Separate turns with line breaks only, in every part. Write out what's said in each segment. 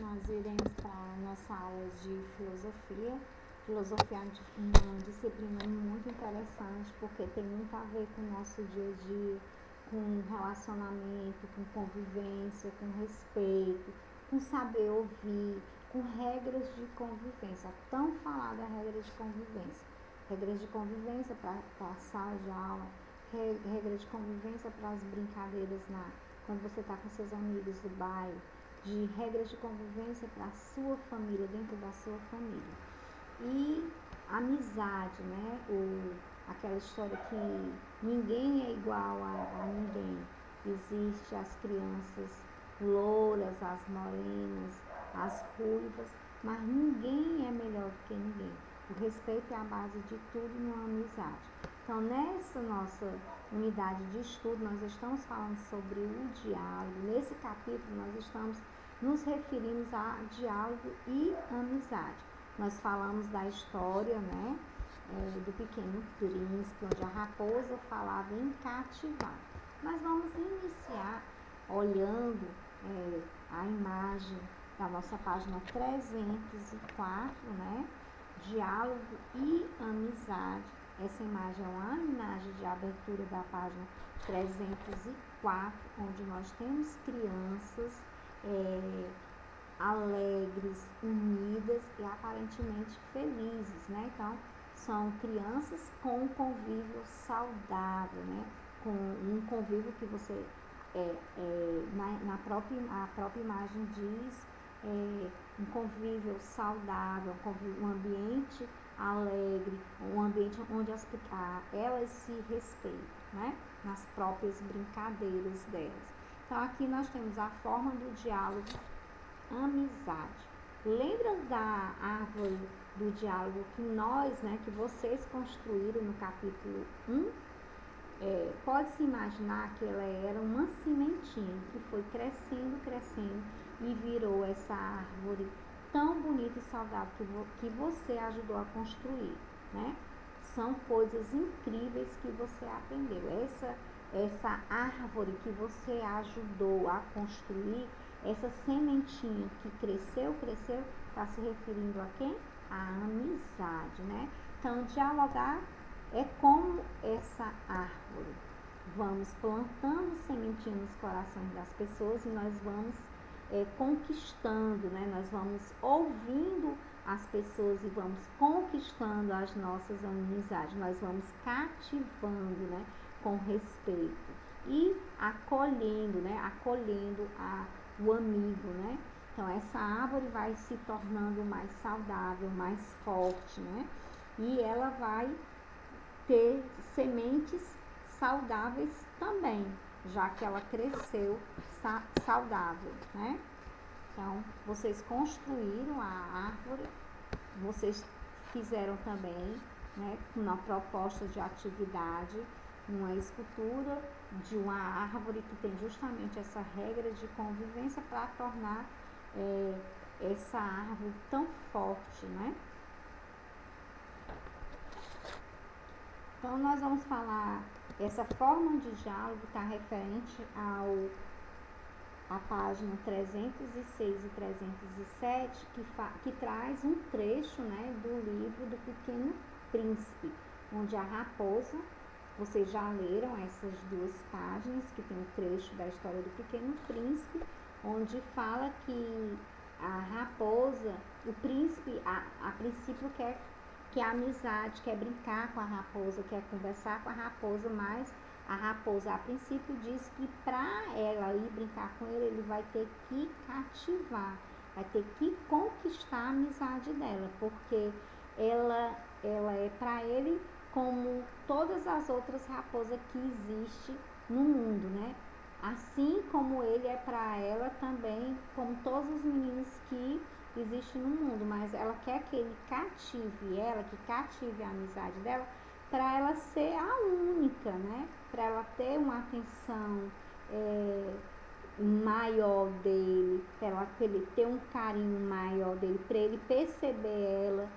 nós iremos para a nossa aula de filosofia. Filosofia é uma disciplina muito interessante porque tem muito a ver com o nosso dia a dia, com relacionamento, com convivência, com respeito, com saber ouvir, com regras de convivência, a tão falada regra de convivência. Regras de convivência para a sala de aula, regra de convivência para as brincadeiras quando você está com seus amigos do bairro, de regras de convivência para a sua família, dentro da sua família. E amizade, né? Aquela história que ninguém é igual a ninguém. Existe as crianças louras, as morenas, as ruivas, mas ninguém é melhor do que ninguém. O respeito é a base de tudo numa amizade. Então, nessa nossa unidade de estudo, nós estamos falando sobre o diálogo. Nesse capítulo, nós estamos nos referindo a diálogo e amizade. Nós falamos da história, né, do Pequeno Príncipe, onde a raposa falava em cativar. Nós vamos iniciar olhando a imagem da nossa página 304, né, diálogo e amizade. Essa imagem é uma imagem de abertura da página 304, onde nós temos crianças alegres, unidas e aparentemente felizes, né? Então, são crianças com um convívio saudável, né? Com um convívio que você, a própria imagem diz, um convívio saudável, um ambiente alegre, um ambiente onde elas se respeitam, né? Nas próprias brincadeiras delas. Então, aqui nós temos a forma do diálogo, amizade. Lembra da árvore do diálogo que que vocês construíram no capítulo 1? Pode-se imaginar que ela era uma sementinha que foi crescendo e virou essa árvore tão bonita e saudável que você ajudou a construir, né? São coisas incríveis que você aprendeu. Essa árvore que você ajudou a construir, essa sementinha que cresceu, está se referindo a quem? A amizade, né? Então, dialogar é como essa árvore. Vamos plantando sementinhas nos corações das pessoas e nós vamos conquistando, né? Nós vamos ouvindo as pessoas e vamos conquistando as nossas amizades. Nós vamos cativando, né? Com respeito e acolhendo, né? Acolhendo o amigo, né? Então, essa árvore vai se tornando mais saudável, mais forte, né? E ela vai ter sementes saudáveis também, já que ela cresceu saudável, né? Então, vocês construíram a árvore, vocês fizeram também, né, uma proposta de atividade, uma escultura de uma árvore que tem justamente essa regra de convivência para tornar essa árvore tão forte, né? Então, nós vamos falar, essa forma de diálogo está referente a página 306 e 307, que traz um trecho, né, do livro do Pequeno Príncipe, onde a raposa, vocês já leram essas duas páginas, que tem um trecho da história do Pequeno Príncipe, onde fala que a raposa, o príncipe, a princípio quer a amizade, quer brincar com a raposa, quer conversar com a raposa, mas a raposa, a princípio, diz que para ela ir brincar com ele vai ter que cativar, vai ter que conquistar a amizade dela, porque ela é para ele como todas as outras raposas que existem no mundo, né? Assim como ele é para ela também, como todos os meninos que existem no mundo, mas ela quer que ele cative ela, que cative a amizade dela, para ela ser a única, né? Para ela ter uma atenção maior dele, para ele ter um carinho maior dele, para ele perceber ela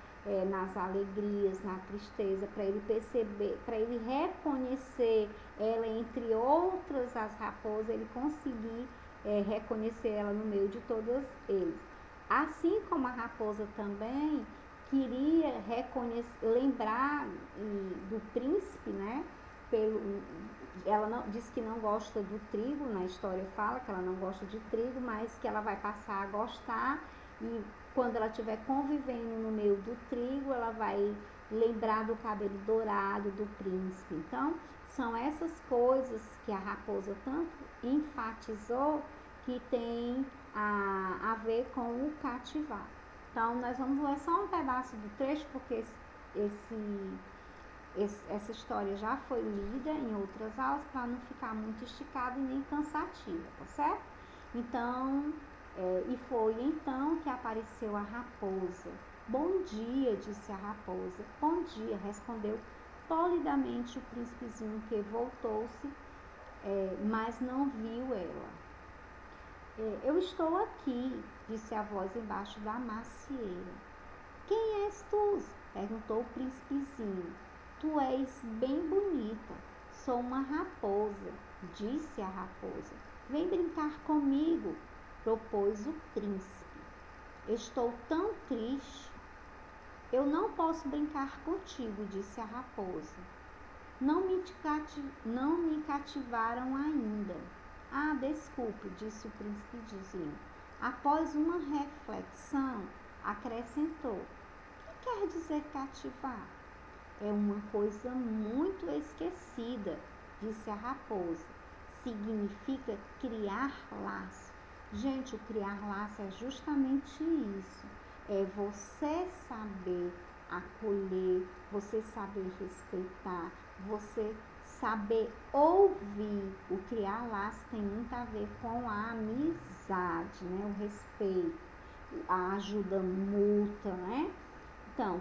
nas alegrias, na tristeza, para ele perceber, para ele reconhecer ela entre outras as raposas, ele conseguir reconhecer ela no meio de todas eles. Assim como a raposa também queria lembrar do príncipe, né? Ela não, diz que não gosta do trigo, na história fala que ela não gosta de trigo, mas que ela vai passar a gostar, e quando ela estiver convivendo no meio do trigo, ela vai lembrar do cabelo dourado do príncipe. Então, são essas coisas que a raposa tanto enfatizou que tem a ver com o cativar. Então, nós vamos ler só um pedaço do trecho, porque essa história já foi lida em outras aulas para não ficar muito esticada e nem cansativa, tá certo? Então, e foi então que apareceu a raposa. Bom dia, disse a raposa. Bom dia, respondeu polidamente o príncipezinho, que voltou-se, mas não viu ela. Eu estou aqui, disse a voz embaixo da macieira. Quem és tu? Perguntou o príncipezinho. Tu és bem bonita. Sou uma raposa, disse a raposa. Vem brincar comigo, propôs o príncipe. Estou tão triste. Eu não posso brincar contigo, disse a raposa. Não me cativaram ainda. Ah, desculpe, disse o príncipezinho. Após uma reflexão, acrescentou. O que quer dizer cativar? É uma coisa muito esquecida, disse a raposa. Significa criar laço. Gente, o criar laço é justamente isso. É você saber acolher, você saber respeitar, você saber ouvir. O criar laço tem muito a ver com a amizade, né? O respeito, a ajuda mútua, né? Então,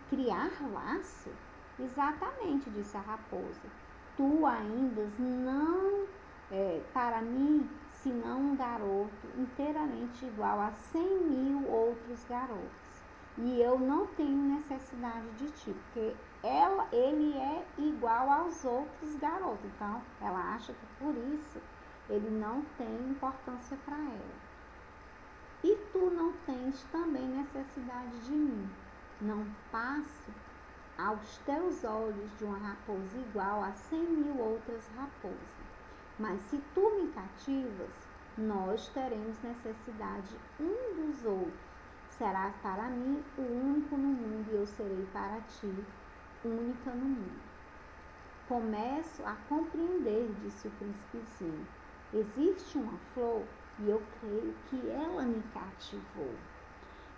criar laço? Exatamente, disse a raposa. Tu ainda não, para mim, senão um garoto inteiramente igual a 100.000 outros garotos. E eu não tenho necessidade de ti, porque ele é igual aos outros garotos. Então, ela acha que por isso ele não tem importância para ela. E tu não tens também necessidade de mim. Não passo aos teus olhos de uma raposa igual a 100.000 outras raposas. Mas se tu me cativas, nós teremos necessidade um dos outros. Serás para mim o único no mundo, e eu serei para ti única no mundo. Começo a compreender, disse o príncipezinho. Existe uma flor e eu creio que ela me cativou.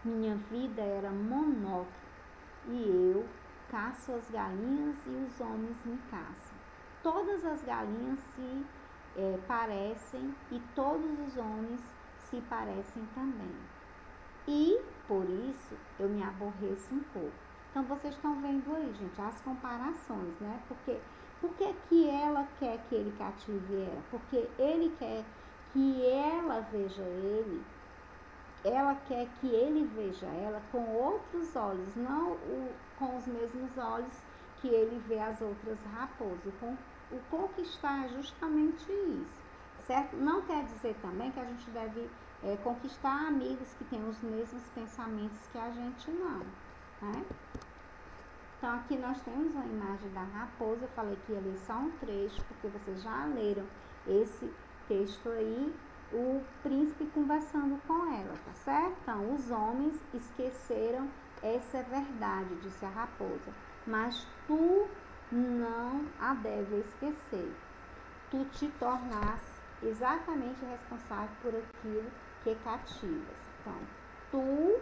Minha vida era monótona e eu caço as galinhas e os homens me caçam. Todas as galinhas se parecem e todos os homens se parecem também. E, por isso, eu me aborreço um pouco. Então, vocês estão vendo aí, gente, as comparações, né? Por que ela quer que ele cative ela? Porque ele quer que ela veja ele, ela quer que ele veja ela com outros olhos, não com os mesmos olhos que ele vê as outras raposas. O conquistar é justamente isso, certo? Não quer dizer também que a gente deve conquistar amigos que têm os mesmos pensamentos que a gente não, né? Então, aqui nós temos a imagem da raposa. Eu falei que ia ler só um trecho, porque vocês já leram esse texto aí, o príncipe conversando com ela, tá certo? Então, os homens esqueceram, essa é verdade, disse a raposa, mas tu não a deve esquecer. Tu te tornas exatamente responsável por aquilo que cativas. Então, tu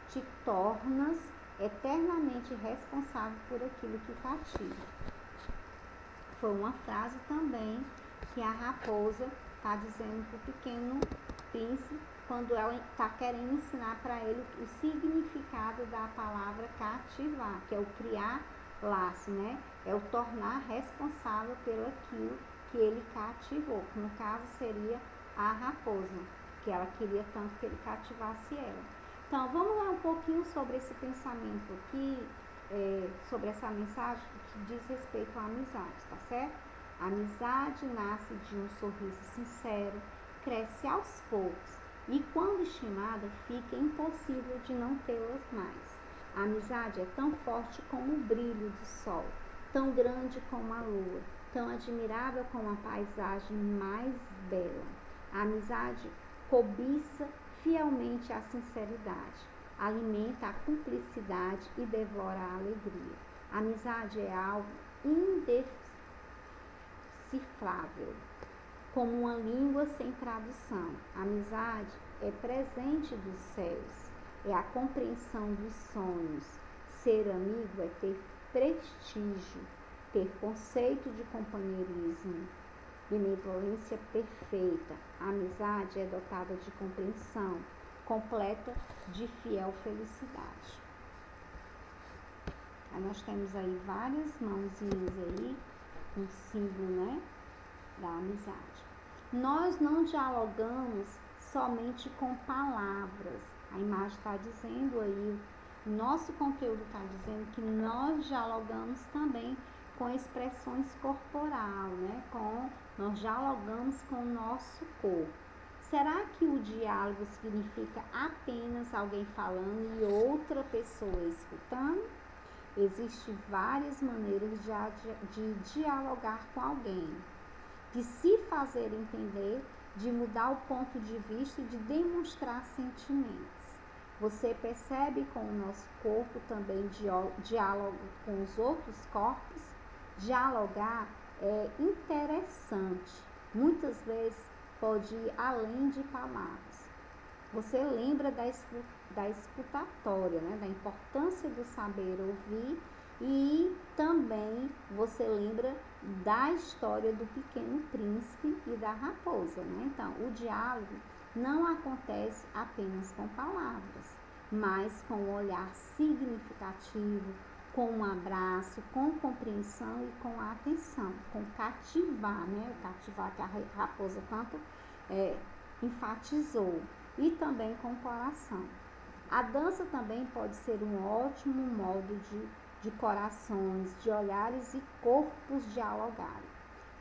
te tornas eternamente responsável por aquilo que cativa. Foi uma frase também que a raposa está dizendo para o pequeno príncipe, quando ela está querendo ensinar para ele o significado da palavra cativar, que é o criar laço, né? É o tornar responsável pelo aquilo que ele cativou, que no caso seria a raposa, que ela queria tanto que ele cativasse ela. Então, vamos lá um pouquinho sobre esse pensamento aqui, sobre essa mensagem que diz respeito à amizade, tá certo? A amizade nasce de um sorriso sincero, cresce aos poucos e quando estimada, fica impossível de não tê-las mais. A amizade é tão forte como o brilho do sol, tão grande como a lua, tão admirável como a paisagem mais bela. A amizade cobiça fielmente a sinceridade, alimenta a cumplicidade e devora a alegria. A amizade é algo indecifrável, como uma língua sem tradução. A amizade é presente dos céus, é a compreensão dos sonhos. Ser amigo é ter prestígio, ter conceito de companheirismo, benevolência perfeita. A amizade é dotada de compreensão, completa de fiel felicidade. Aí nós temos aí várias mãozinhas aí, um símbolo, né, da amizade. Nós não dialogamos somente com palavras. A imagem está dizendo aí, o nosso conteúdo está dizendo que nós dialogamos também com expressões corporais, né? Nós dialogamos com o nosso corpo. Será que o diálogo significa apenas alguém falando e outra pessoa escutando? Existem várias maneiras de dialogar com alguém, de se fazer entender, de mudar o ponto de vista e de demonstrar sentimentos. Você percebe com o nosso corpo também diálogo com os outros corpos? Dialogar é interessante. Muitas vezes pode ir além de palavras. Você lembra da escutatória, né? Da importância do saber ouvir, e também você lembra da história do Pequeno Príncipe e da raposa, né? Então, o diálogo não acontece apenas com palavras, mas com um olhar significativo, com um abraço, com compreensão e com atenção, com cativar, né? O cativar que a raposa tanto enfatizou, e também com o coração. A dança também pode ser um ótimo modo de corações, de olhares e corpos dialogarem.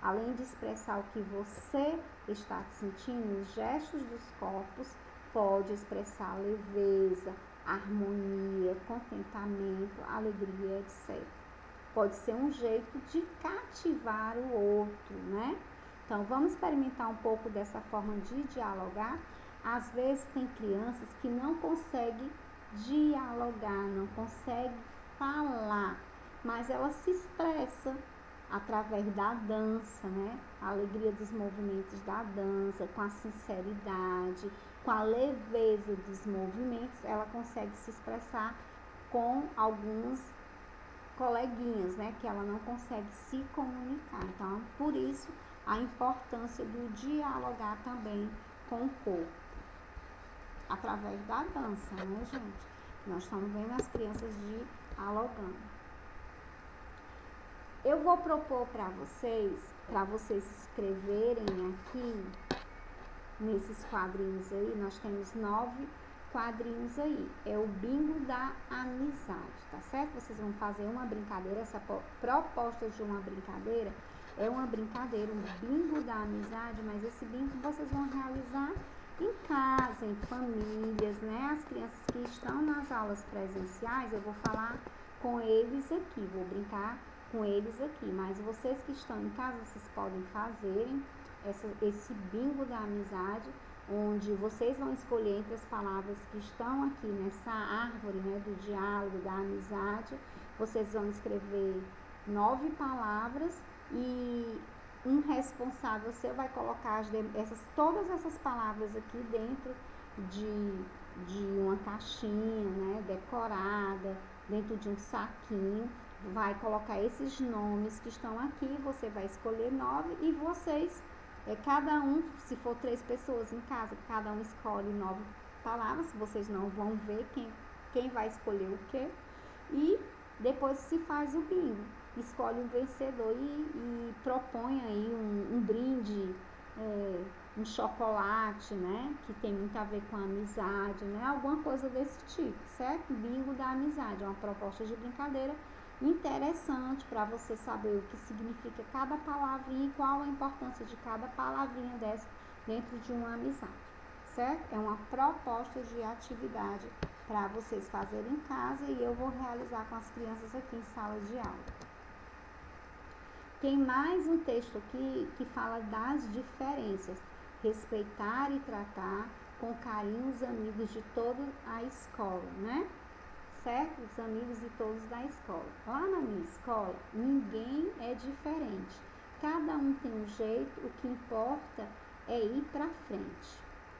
Além de expressar o que você está sentindo, os gestos dos corpos pode expressar leveza, harmonia, contentamento, alegria, etc. Pode ser um jeito de cativar o outro, né? Então, vamos experimentar um pouco dessa forma de dialogar. Às vezes tem crianças que não conseguem dialogar, não conseguem falar, mas ela se expressa através da dança, né? A alegria dos movimentos da dança, com a sinceridade, com a leveza dos movimentos, ela consegue se expressar com alguns coleguinhas, né? Que ela não consegue se comunicar. Então, por isso, a importância do dialogar também com o corpo, através da dança, né, gente? Nós estamos vendo as crianças dialogando. Eu vou propor para vocês escreverem aqui, nesses quadrinhos aí, nós temos 9 quadrinhos aí. É o bingo da amizade, tá certo? Vocês vão fazer uma brincadeira, essa proposta de uma brincadeira é uma brincadeira, um bingo da amizade, mas esse bingo vocês vão realizar em casa, em famílias, né? As crianças que estão nas aulas presenciais, eu vou falar com eles aqui, vou brincar com eles aqui, mas vocês que estão em casa, vocês podem fazerem esse bingo da amizade, onde vocês vão escolher entre as palavras que estão aqui nessa árvore, né, do diálogo, da amizade. Vocês vão escrever 9 palavras e um responsável seu vai colocar todas essas palavras aqui dentro de uma caixinha, né, decorada, dentro de um saquinho. Vai colocar esses nomes que estão aqui, você vai escolher 9 e vocês, cada um, se for 3 pessoas em casa, cada um escolhe 9 palavras, vocês não vão ver quem vai escolher o quê, e depois se faz o bingo, escolhe um vencedor e propõe aí um brinde, um chocolate, né, que tem muito a ver com a amizade, né, alguma coisa desse tipo, certo? Bingo da amizade, é uma proposta de brincadeira interessante para você saber o que significa cada palavrinha e qual a importância de cada palavrinha dessa dentro de uma amizade, certo? É uma proposta de atividade para vocês fazerem em casa e eu vou realizar com as crianças aqui em sala de aula. Tem mais um texto aqui que fala das diferenças. Respeitar e tratar com carinho os amigos de toda a escola, né? Certo? Os amigos de todos da escola. Lá na minha escola, ninguém é diferente. Cada um tem um jeito, o que importa é ir pra frente.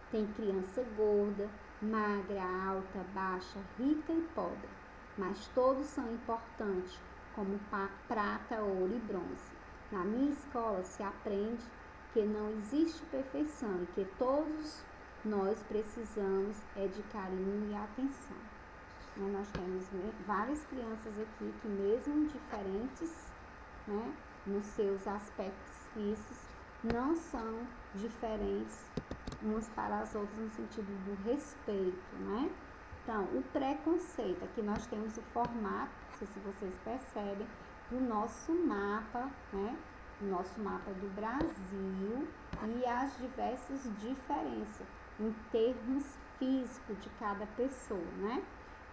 Tem criança gorda, magra, alta, baixa, rica e pobre. Mas todos são importantes, como prata, ouro e bronze. Na minha escola se aprende que não existe perfeição e que todos nós precisamos de carinho e atenção. Nós temos várias crianças aqui que mesmo diferentes, né, nos seus aspectos físicos, não são diferentes umas para as outras no sentido do respeito, né? Então, o preconceito, aqui nós temos o formato, não sei se vocês percebem, do nosso mapa, né? O nosso mapa do Brasil e as diversas diferenças em termos físicos de cada pessoa, né?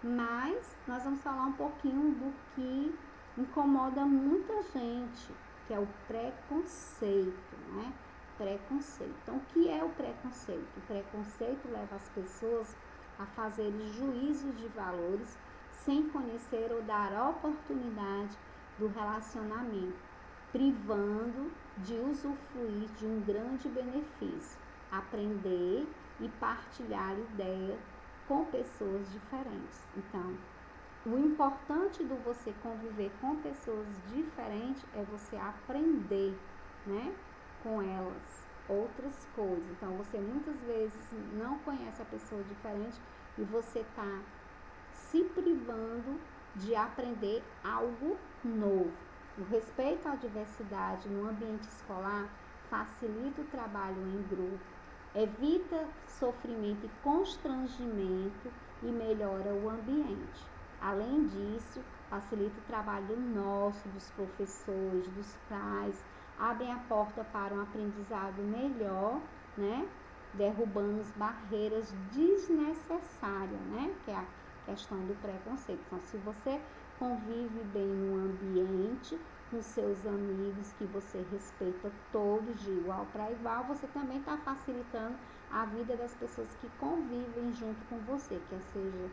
Mas nós vamos falar um pouquinho do que incomoda muita gente, que é o preconceito, né? Preconceito. Então, o que é o preconceito? O preconceito leva as pessoas a fazerem juízos de valores sem conhecer ou dar oportunidade do relacionamento, privando de usufruir de um grande benefício, aprender e partilhar ideias com pessoas diferentes. Então, o importante do você conviver com pessoas diferentes é você aprender, né, com elas outras coisas. Então, você muitas vezes não conhece a pessoa diferente e você está se privando de aprender algo novo. O respeito à diversidade no ambiente escolar facilita o trabalho em grupo, evita sofrimento e constrangimento e melhora o ambiente. Além disso, facilita o trabalho nosso, dos professores, dos pais, abrem a porta para um aprendizado melhor, né? Derrubando as barreiras desnecessárias, né? Que é a questão do preconceito. Então, se você convive bem no ambiente, com seus amigos, que você respeita todos de igual para igual, você também está facilitando a vida das pessoas que convivem junto com você, quer seja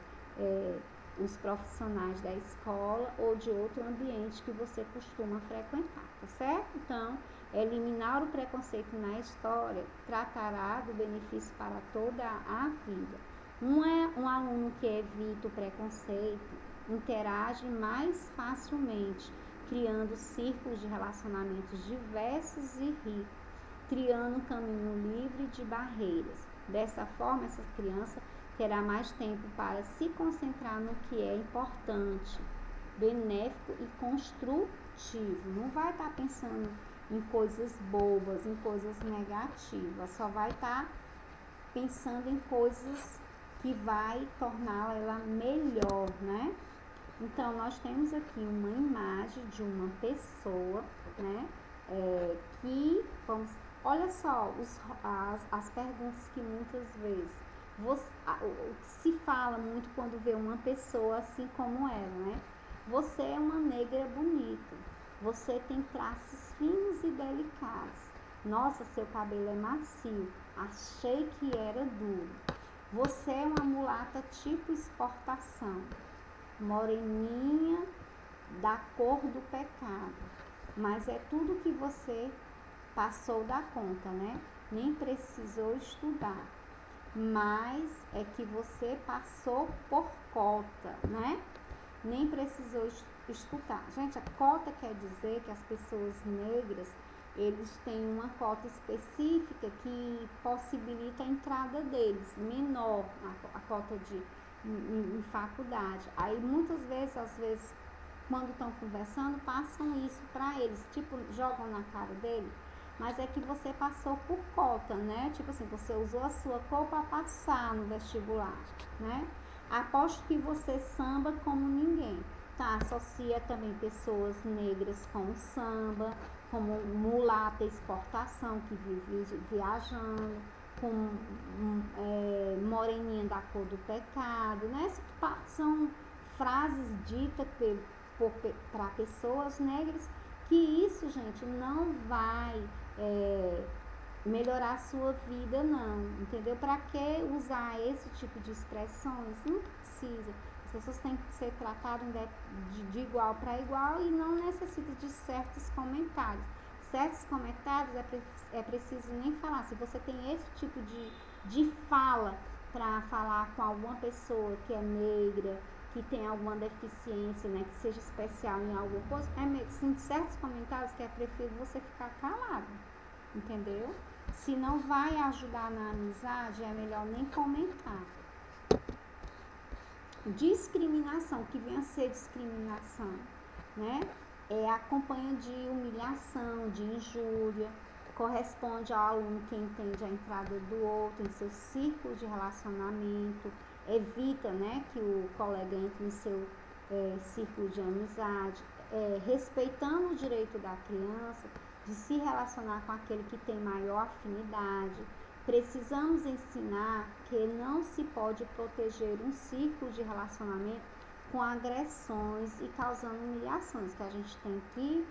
os profissionais da escola ou de outro ambiente que você costuma frequentar, tá certo? Então, eliminar o preconceito na história tratará do benefício para toda a vida. Um aluno que evita o preconceito interage mais facilmente, criando círculos de relacionamentos diversos e ricos, criando um caminho livre de barreiras. Dessa forma, essa criança terá mais tempo para se concentrar no que é importante, benéfico e construtivo. Não vai estar pensando em coisas bobas, em coisas negativas, só vai estar pensando em coisas que vai torná-la ela melhor, né? Então, nós temos aqui uma imagem de uma pessoa, né? Que, olha só, as perguntas que muitas vezes se fala muito quando vê uma pessoa assim como ela, né? Você é uma negra bonita, você tem traços finos e delicados. Nossa, seu cabelo é macio, achei que era duro. Você é uma mulata tipo exportação, moreninha da cor do pecado, mas é tudo que você passou da conta, né? Nem precisou estudar, mas é que você passou por cota, né? Nem precisou estudar. Gente, a cota quer dizer que as pessoas negras, eles têm uma cota específica que possibilita a entrada deles, menor a cota em faculdade. Aí muitas vezes, às vezes, quando estão conversando, passam isso para eles, tipo, jogam na cara dele, mas é que você passou por cota, né? Tipo assim, você usou a sua cor para passar no vestibular, né? Aposto que você samba como ninguém. Tá, associa também pessoas negras com o samba, como mulata exportação, que vive viajando, moreninha da cor do pecado, né? São frases ditas para pessoas negras, que isso, gente, não vai melhorar a sua vida, não, entendeu? Para que usar esse tipo de expressões? Não precisa. As pessoas têm que ser tratadas de igual para igual e não necessita de certos comentários. Certos comentários é preciso nem falar. Se você tem esse tipo de fala para falar com alguma pessoa que é negra, que tem alguma deficiência, né, que seja especial em alguma coisa, sim, certos comentários que é preciso você ficar calado, entendeu? Se não vai ajudar na amizade, é melhor nem comentar. Discriminação, que vem a ser discriminação, né? Acompanha de humilhação, de injúria, corresponde ao aluno que entende a entrada do outro em seu círculo de relacionamento, evita, né, que o colega entre em seu círculo de amizade, respeitando o direito da criança de se relacionar com aquele que tem maior afinidade. Precisamos ensinar que não se pode proteger um círculo de relacionamento com agressões e causando humilhações, que a gente tem que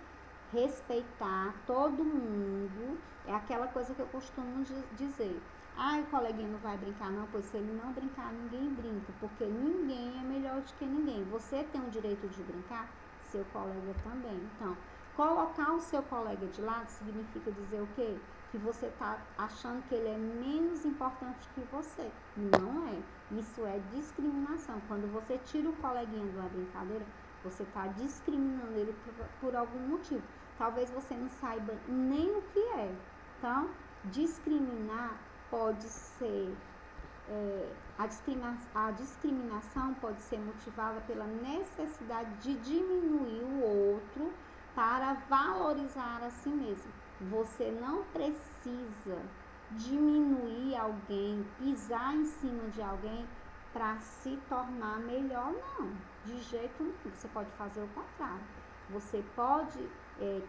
respeitar todo mundo. É aquela coisa que eu costumo dizer: o coleguinha não vai brincar não, pois se ele não brincar, ninguém brinca, porque ninguém é melhor do que ninguém. Você tem o direito de brincar, seu colega também. Então, colocar o seu colega de lado significa dizer o quê? Que você está achando que ele é menos importante que você. Não é. Isso é discriminação. Quando você tira o coleguinha de uma brincadeira, você está discriminando ele por algum motivo. Talvez você não saiba nem o que é. Então, discriminar pode ser... a discriminação pode ser motivada pela necessidade de diminuir o outro para valorizar a si mesmo. Você não precisa diminuir alguém, pisar em cima de alguém para se tornar melhor, não. De jeito nenhum. Você pode fazer o contrário. Você pode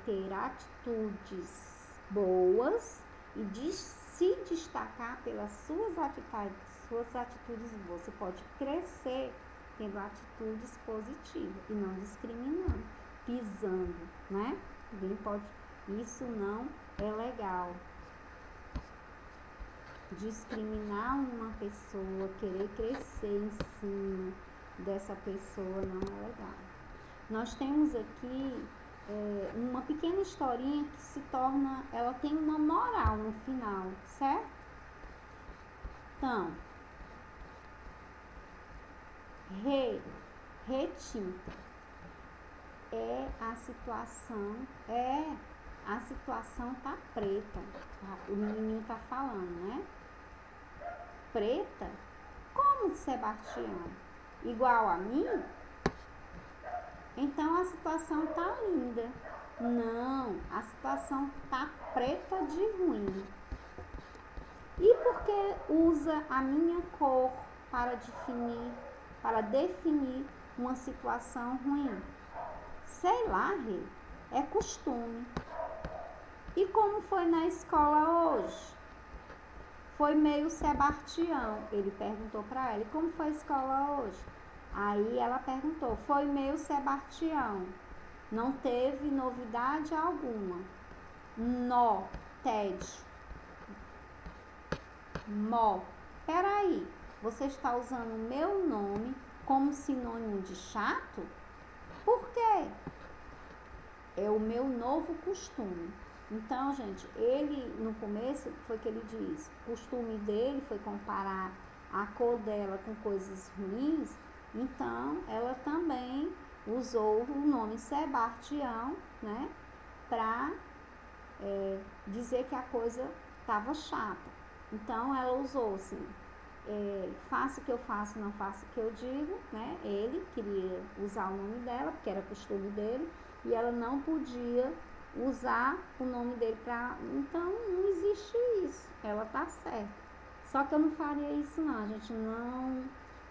ter atitudes boas e se destacar pelas suas atitudes boas. Você pode crescer tendo atitudes positivas e não discriminando, pisando, né? Alguém pode... Isso não é legal. Discriminar uma pessoa, querer crescer em cima dessa pessoa não é legal. Nós temos aqui uma pequena historinha que se torna... Ela tem uma moral no final, certo? Então, retinta a situação tá preta. O menininho tá falando, né? Preta? Como, Sebastião? Igual a mim? Então a situação tá linda. Não, a situação tá preta de ruim. E por que usa a minha cor para definir uma situação ruim? Sei lá, Rê, é costume. E como foi na escola hoje? Foi meio Sebastião. Ele perguntou para ela: e como foi a escola hoje? Aí ela perguntou: foi meio Sebastião. Não teve novidade alguma. Nó, tédio. Mó. Peraí, você está usando o meu nome como sinônimo de chato? Por quê? É o meu novo costume. Então, gente, ele, no começo, foi que ele diz, o costume dele foi comparar a cor dela com coisas ruins, então ela também usou o nome Sebastião, né, para dizer que a coisa estava chata. Então, ela usou assim, faço o que eu faço, não faço o que eu digo, né? Ele queria usar o nome dela, porque era costume dele, e ela não podia usar o nome dele para... Então, não existe isso. Ela tá certa. Só que eu não faria isso, não.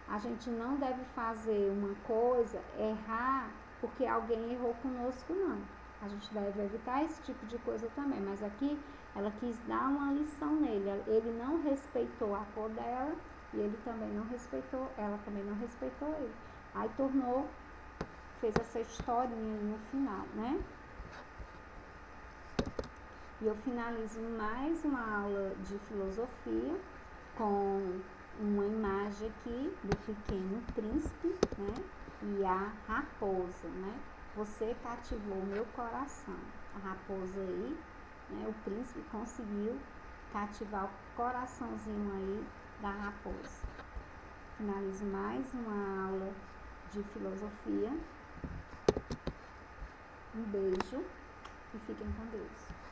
A gente não deve fazer uma coisa, errar, porque alguém errou conosco, não. A gente deve evitar esse tipo de coisa também. Mas aqui ela quis dar uma lição nele. Ele não respeitou a cor dela e ele também não respeitou, ela também não respeitou ele. Aí fez essa historinha no final, né? E eu finalizo mais uma aula de filosofia com uma imagem aqui do Pequeno Príncipe, né? E a raposa, né? Você cativou meu coração. A raposa aí, né? O príncipe conseguiu cativar o coraçãozinho aí da raposa. Finalizo mais uma aula de filosofia. Um beijo e fiquem com Deus.